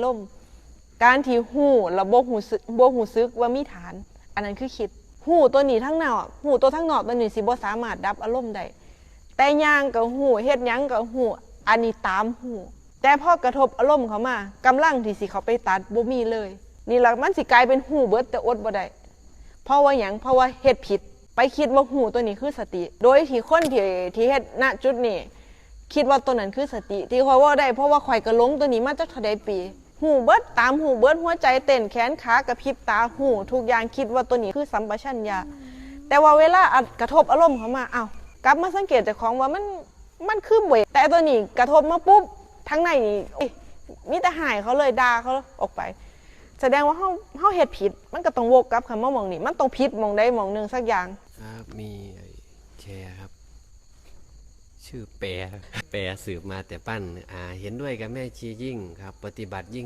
ล่มการที่หูระบบหูซึกว่ามีฐาน อันนั้นคือคิดหูตัวนี้ทั้งนอกหูตัวทั้งนอกตัวนี้สิบ่สามารถดับอารมณ์ได้แต่ย่างกับหูเฮ็ดหยังกับหูอันนี้ตามหูแต่พอกระทบอารมณ์เขามากำลังที่สิเขาไปตัดบ่มีเลยนี่ล่ะมันสิกลายเป็นหูเบิดแต่อดบ่ได้เพราะว่าหยังเพราะว่าเฮ็ดผิดไปคิดว่าหูตัวนี้คือสติโดยที่คนที่เฮ็ดณจุดนี้คิดว่าตัวนั้นคือสติที่ข่อยว่าได้เพราะว่าข่อยก็หลงตัวนี้มาจักเท่าใดปีหูเบิดตามหูเบิดหัวใจเต้นแขนขากระพริบตาหูทุกอย่างคิดว่าตัวนี้คือสัมปชัญญะแต่ว่าเวลากระทบอารมณ์เข้ามาอ้าวกลับมาสังเกตเจ้าของว่ามันคือเบรกแต่ตัวนี้กระทบมาปุ๊บทั้งในนี่มีแต่หายเขาเลยด่าเขาออกไปแสดงว่าเฮาเฮ็ดผิดมันก็ต้องวกกลับคำว่ามองนี่มันต้องผิดมองใดมองหนึ่งสักอย่างครับมีแชร์ครับชื่อแปรสืบมาแต่ปั้นเห็นด้วยกับแม่ชียิ่งครับปฏิบัติยิ่ง